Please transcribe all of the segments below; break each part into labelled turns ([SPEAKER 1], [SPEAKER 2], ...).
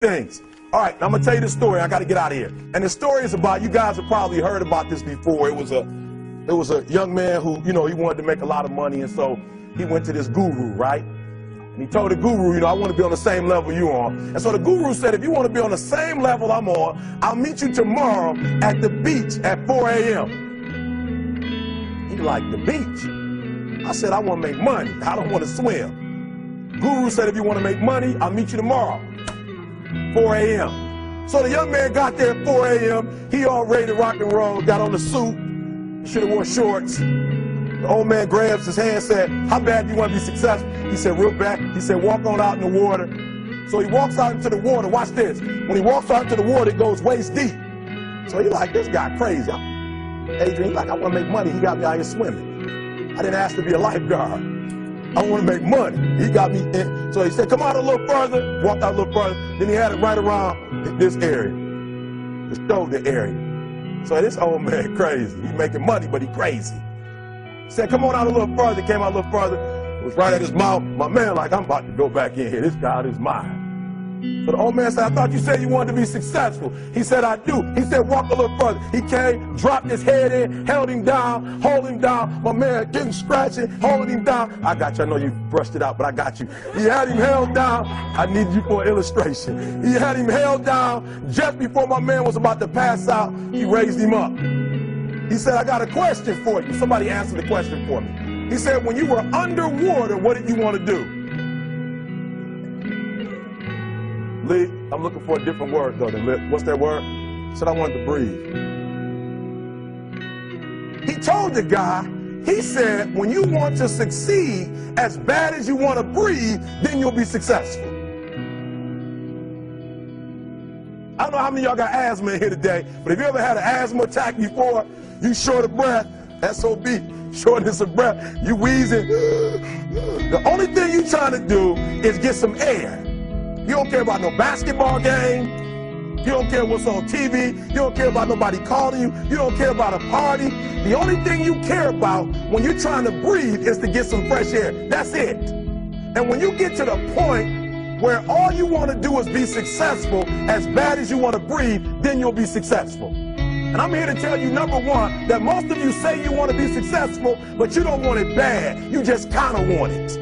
[SPEAKER 1] things. All right, I'm gonna tell you the story. I got to get out of here. And the story is about, you guys have probably heard about this before. It was a young man who, he wanted to make a lot of money, and so he went to this guru, right? And he told the guru, I want to be on the same level you are. And so the guru said, if you want to be on the same level I'm on, I'll meet you tomorrow at the beach at 4 a.m. He like, the beach? I said, I want to make money. I don't want to swim. Guru said, if you want to make money, I'll meet you tomorrow, 4 a.m. So the young man got there at 4 a.m. He all ready to rock and roll, got on the suit. He should have worn shorts. The old man grabs his hand and said, how bad do you want to be successful? He said, real bad. He said, walk on out in the water. So he walks out into the water. Watch this. When he walks out into the water, it goes waist deep. So he like, this guy crazy. Adrian, he like, I want to make money. He got me out here swimming. I didn't ask to be a lifeguard. I want to make money. He got me in. So he said, come out a little further. Walked out a little further. Then he had it right around this area, the shoulder area. So this old man crazy. He's making money, but he crazy. He said, come on out a little further. Came out a little further. It was right at his mouth. My man like, I'm about to go back in here. This guy is mine. So the old man said, I thought you said you wanted to be successful. He said, I do. He said, walk a little further. He came, dropped his head in, held him down, hold him down. My man getting scratching, holding him down. I got you. I know you brushed it out, but I got you. He had him held down. I need you for an illustration. He had him held down. Just before my man was about to pass out, he raised him up. He said, I got a question for you. Somebody answer the question for me. He said, when you were underwater, what did you want to do? Lee, I'm looking for a different word though than Lee. What's that word? He said, I wanted to breathe. He told the guy, he said, when you want to succeed as bad as you want to breathe, then you'll be successful. I don't know how many of y'all got asthma in here today, but if you ever had an asthma attack before, you short of breath, SOB, shortness of breath, you wheezing. The only thing you trying to do is get some air. You don't care about no basketball game. You don't care what's on TV. You don't care about nobody calling you. You don't care about a party. The only thing you care about when you're trying to breathe is to get some fresh air. That's it. And when you get to the point where all you want to do is be successful as bad as you want to breathe, then you'll be successful. And I'm here to tell you, number one, that most of you say you want to be successful, but you don't want it bad. You just kind of want it.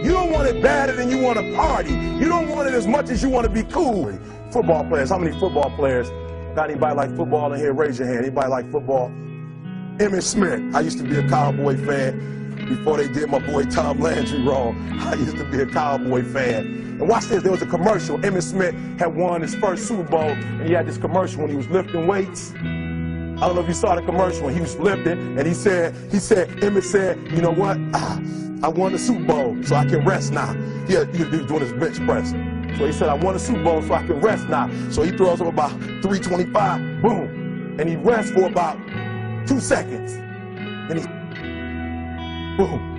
[SPEAKER 1] You don't want it badder than you want to party. You don't want it as much as you want to be cool. Football players, how many football players? Got anybody like football in here? Raise your hand. Anybody like football? Emmitt Smith. I used to be a Cowboy fan before they did my boy Tom Landry wrong. I used to be a Cowboy fan. And watch this, there was a commercial. Emmitt Smith had won his first Super Bowl, and he had this commercial when he was lifting weights. I don't know if you saw the commercial when he was lifting, and Emmitt said, you know what? I won the Super Bowl, so I can rest now. He was doing his bench press. So he said, I won the Super Bowl, so I can rest now. So he throws up about 325, boom. And he rests for about 2 seconds. And he, boom,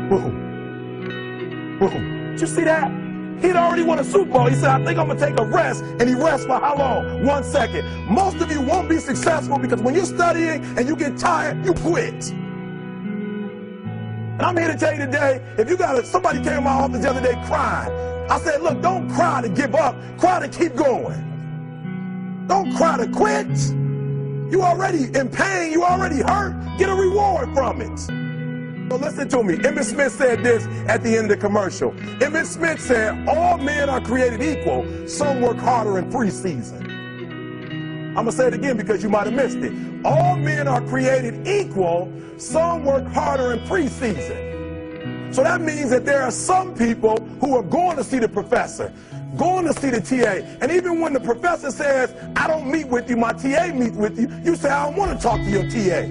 [SPEAKER 1] boom, boom. Did you see that? He'd already won a Super Bowl. He said, I think I'm going to take a rest. And he rests for how long? 1 second. Most of you won't be successful because when you're studying and you get tired, you quit. And I'm here to tell you today, if you got somebody came to my office the other day crying. I said, look, don't cry to give up. Cry to keep going. Don't cry to quit. You already in pain. You already hurt. Get a reward from it. So listen to me. Emmitt Smith said this at the end of the commercial. Emmitt Smith said, all men are created equal. Some work harder in preseason. I'm going to say it again because you might have missed it. All men are created equal. Some work harder in preseason. So that means that there are some people who are going to see the professor, going to see the TA. And even when the professor says, I don't meet with you, my TA meets with you, you say, I don't want to talk to your TA.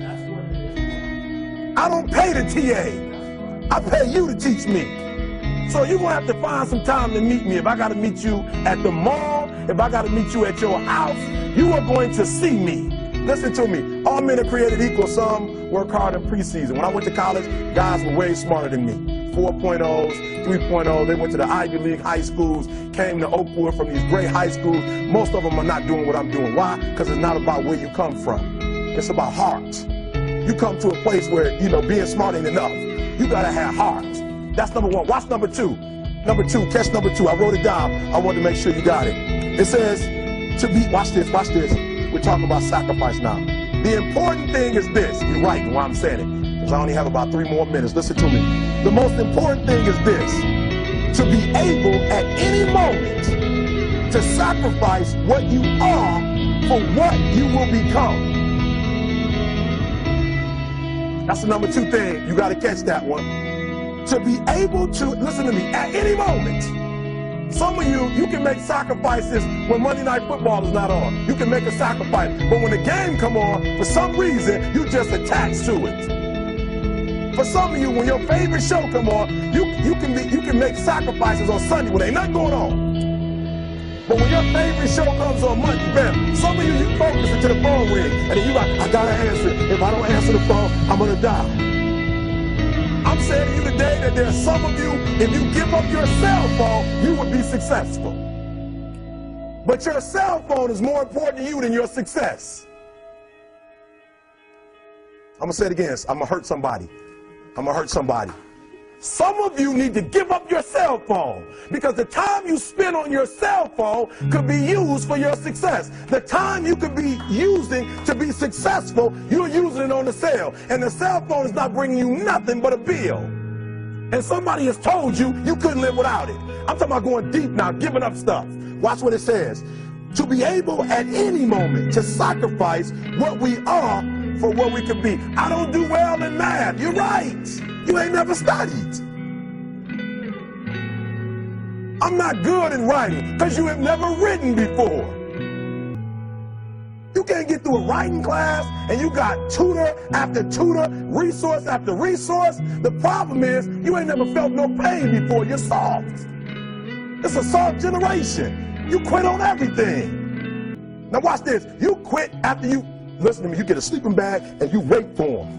[SPEAKER 1] I don't pay the TA. I pay you to teach me. So you're going to have to find some time to meet me. If I got to meet you at the mall, if I got to meet you at your house, you are going to see me. Listen to me. All men are created equal. Some work hard in preseason. When I went to college, guys were way smarter than me. 4.0s, 3.0. They went to the Ivy League high schools, came to Oakwood from these great high schools. Most of them are not doing what I'm doing. Why? Because it's not about where you come from. It's about heart. You come to a place where, being smart ain't enough. You got to have heart. That's number one. Watch number two. Number two, catch number two. I wrote it down. I wanted to make sure you got it. It says to be, watch this. We're talking about sacrifice now. The important thing is this. You're right while I'm saying it, because I only have about 3 more minutes. Listen to me. The most important thing is this. To be able at any moment to sacrifice what you are for what you will become. That's the number 2 thing. You got to catch that one. To be able to, listen to me, at any moment. Some of you can make sacrifices when Monday Night Football is not on. You can make a sacrifice. But when the game come on, for some reason, you just attached to it. For some of you, when your favorite show come on, you can make sacrifices on Sunday when ain't nothing going on. But when your favorite show comes on Monday, man, some of you focus until the phone ring, and then you like, I gotta answer it. If I don't answer the phone, I'm gonna die. I'm saying to you today that there's some of you, if you give up your cell phone, you would be successful. But your cell phone is more important to you than your success. I'm gonna say it again. I'm gonna hurt somebody. Some of you need to give up your cell phone, because the time you spend on your cell phone could be used for your success. The time you could be using to be successful, you're using it on the cell. And the cell phone is not bringing you nothing but a bill. And somebody has told you you couldn't live without it. I'm talking about going deep now, giving up stuff. Watch what it says. To be able at any moment to sacrifice what we are for what we could be. I don't do well in math. You're right. You ain't never studied. I'm not good in writing because you have never written before. You can't get through a writing class and you got tutor after tutor, resource after resource. The problem is you ain't never felt no pain before. You're soft. It's a soft generation. You quit on everything. Now watch this. You quit after you, listen to me, you get a sleeping bag and you wait for them.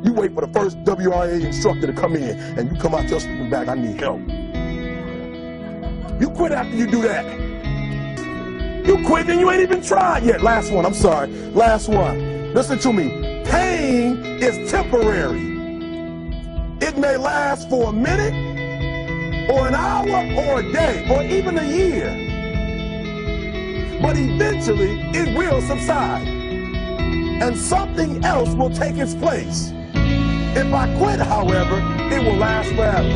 [SPEAKER 1] You wait for the first WRA instructor to come in, and you come out your sleeping bag, I need help. You quit after you do that. You quit and you ain't even tried yet. Last one, I'm sorry. Last one. Listen to me. Pain is temporary. It may last for a minute, or an hour, or a day, or even a year. But eventually, it will subside. And something else will take its place. If I quit, however, it will last forever.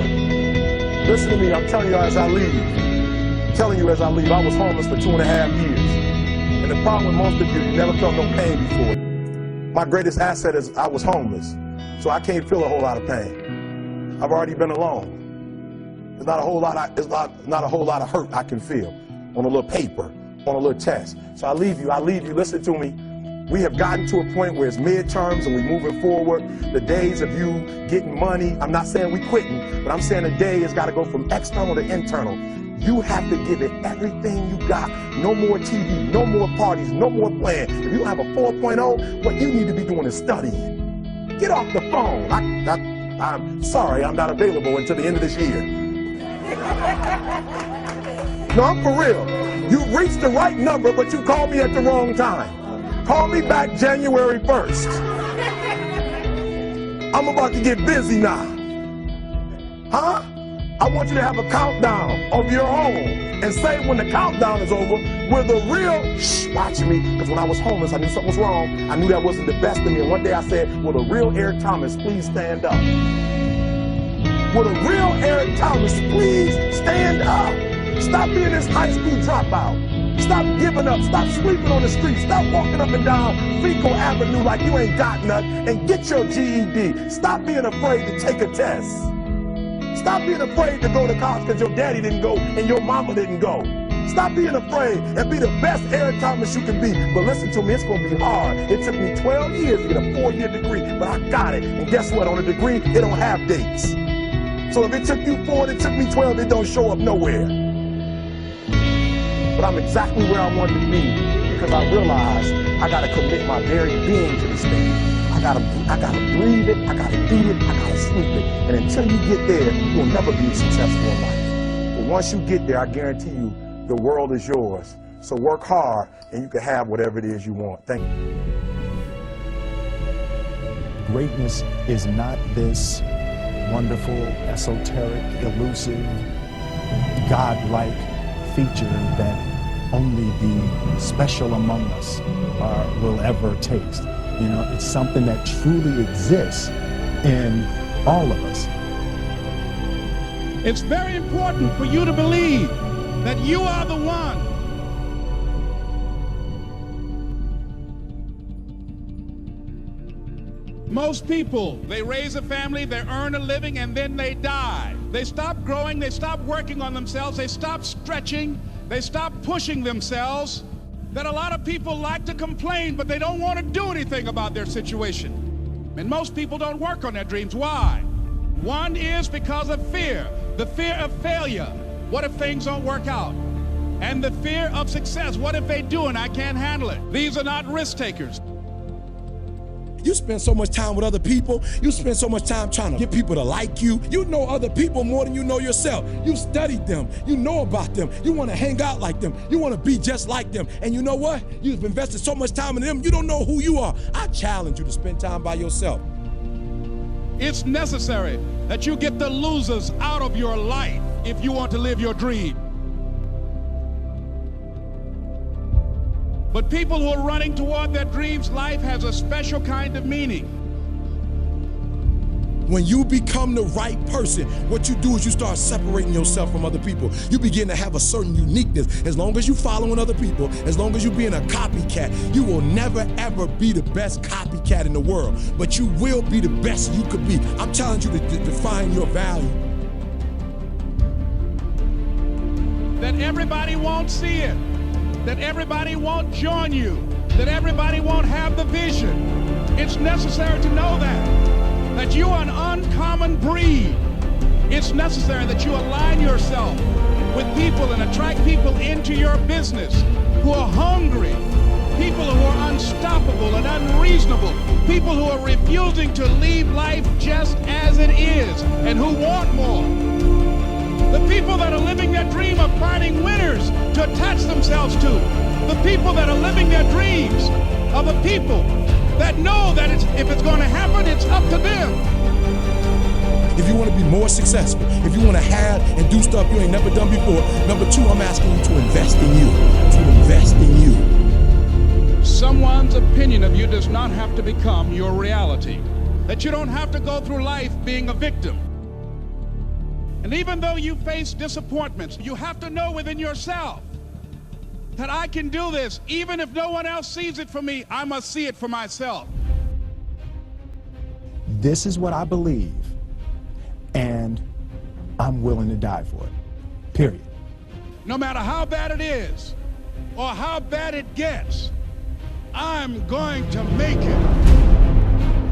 [SPEAKER 1] Listen to me, I'm telling you as I leave. I was homeless for 2.5 years. And the problem with most of you never felt no pain before. My greatest asset is I was homeless. So I can't feel a whole lot of pain. I've already been alone. There's not a whole lot of hurt I can feel on a little paper, on a little test. So I leave you, listen to me. We have gotten to a point where it's midterms and we're moving forward. The days of you getting money, I'm not saying we quitting, but I'm saying the day has got to go from external to internal. You have to give it everything you got. No more TV, no more parties, no more playing. If you don't have a 4.0, what you need to be doing is studying. Get off the phone. I'm sorry, I'm not available until the end of this year. No, I'm for real. You reached the right number, but you called me at the wrong time. Call me back January 1st. I'm about to get busy now. Huh? I want you to have a countdown of your own and say when the countdown is over, we're the real, watch me, because when I was homeless, I knew something was wrong. I knew that wasn't the best of me. And one day I said, will the real Eric Thomas please stand up? Will the real Eric Thomas please stand up? Stop being this high school dropout. Stop giving up. Stop sleeping on the street. Stop walking up and down Fecal Avenue like you ain't got nothing, and get your GED. Stop being afraid to take a test. Stop being afraid to go to college because your daddy didn't go and your mama didn't go. Stop being afraid and be the best Eric Thomas you can be. But listen to me, it's going to be hard. It took me 12 years to get a 4-year degree, but I got it. And guess what? On a degree, it don't have dates. So if it took you 4 and it took me 12, it don't show up nowhere. But I'm exactly where I wanted to be because I realized I got to commit my very being to this thing. I gotta breathe it, I gotta eat it, I gotta sleep it. And until you get there, you'll never be successful in life. But once you get there, I guarantee you, the world is yours. So work hard and you can have whatever it is you want. Thank you.
[SPEAKER 2] Greatness is not this wonderful, esoteric, elusive, God-like feature that only the special among us will ever taste. You know, it's something that truly exists in all of us.
[SPEAKER 3] It's very important for you to believe that you are the one. Most people, they raise a family, they earn a living, and then they die. They stop growing, they stop working on themselves, they stop stretching, they stop pushing themselves. That a lot of people like to complain, but they don't want to do anything about their situation. And most people don't work on their dreams. Why? One is because of fear. The fear of failure. What if things don't work out? And the fear of success. What if they do and I can't handle it? These are not risk takers.
[SPEAKER 4] You spend so much time with other people. You spend so much time trying to get people to like you. You know other people more than you know yourself. You studied them. You know about them. You want to hang out like them. You want to be just like them. And you know what? You've invested so much time in them, you don't know who you are. I challenge you to spend time by yourself.
[SPEAKER 3] It's necessary that you get the losers out of your life if you want to live your dream. But people who are running toward their dreams, life has a special kind of meaning.
[SPEAKER 4] When you become the right person, what you do is you start separating yourself from other people. You begin to have a certain uniqueness. As long as you're following other people, as long as you're being a copycat, you will never ever be the best copycat in the world. But you will be the best you could be. I'm telling you to define your value.
[SPEAKER 3] That everybody won't see it. That everybody won't join you, that everybody won't have the vision. It's necessary to know that you are an uncommon breed. It's necessary that you align yourself with people and attract people into your business who are hungry, people who are unstoppable and unreasonable, people who are refusing to leave life just as it is and who want more. The people that are living their dream of finding winners to attach themselves to. The people that are living their dreams are the people that know that if it's going to happen, it's up to them.
[SPEAKER 4] If you want to be more successful, if you want to have and do stuff you ain't never done before, number two, I'm asking you to invest in you. To invest in you.
[SPEAKER 3] Someone's opinion of you does not have to become your reality. That you don't have to go through life being a victim. And even though you face disappointments, you have to know within yourself that I can do this. Even if no one else sees it for me, I must see it for myself.
[SPEAKER 2] This is what I believe, and I'm willing to die for it, period.
[SPEAKER 3] No matter how bad it is or how bad it gets, I'm going to make it.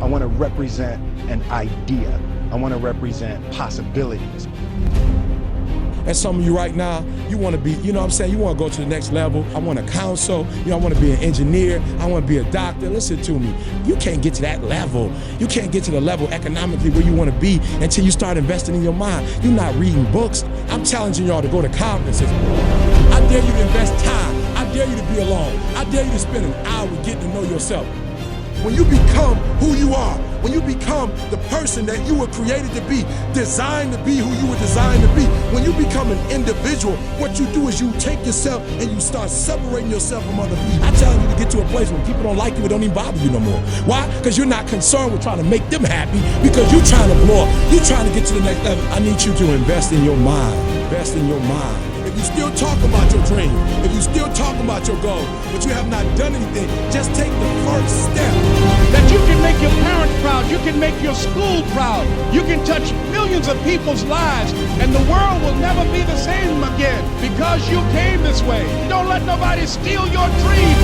[SPEAKER 2] I want to represent an idea. I want to represent possibilities.
[SPEAKER 4] And some of you right now, you want to be, you know what I'm saying, you want to go to the next level. I want to counsel, I want to be an engineer, I want to be a doctor. Listen to me, you can't get to that level. You can't get to the level economically where you want to be until you start investing in your mind. You're not reading books. I'm challenging y'all to go to conferences. I dare you to invest time. I dare you to be alone. I dare you to spend an hour getting to know yourself. When you become who you are, when you become the person that you were created to be, designed to be who you were designed to be, when you become an individual, what you do is you take yourself and you start separating yourself from other people. I challenge you to get to a place where people don't like you, it don't even bother you no more. Why? Because you're not concerned with trying to make them happy, because you're trying to blow up. You're trying to get to the next level. I need you to invest in your mind. Invest in your mind. If you still talk about your dream, if you still talk about your goal, but you have not done anything, just take the first step.
[SPEAKER 3] That you can make your parents proud, you can make your school proud, you can touch millions of people's lives, and the world will never be the same again because you came this way. Don't let nobody steal your dream.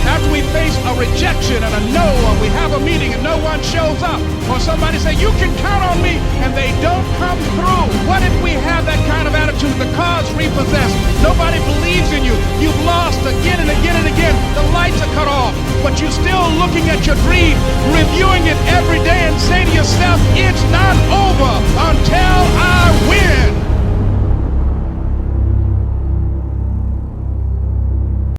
[SPEAKER 3] After we face a rejection and a no, or we have a meeting and no one shows up, or somebody say, you can count on me, and they don't come through. What if we have that kind of attitude? The car's repossessed. Nobody believes in you. You've lost again and again and again. The lights are cut off, but you're still looking at your dream, reviewing it every day and say to yourself, it's not over until I win.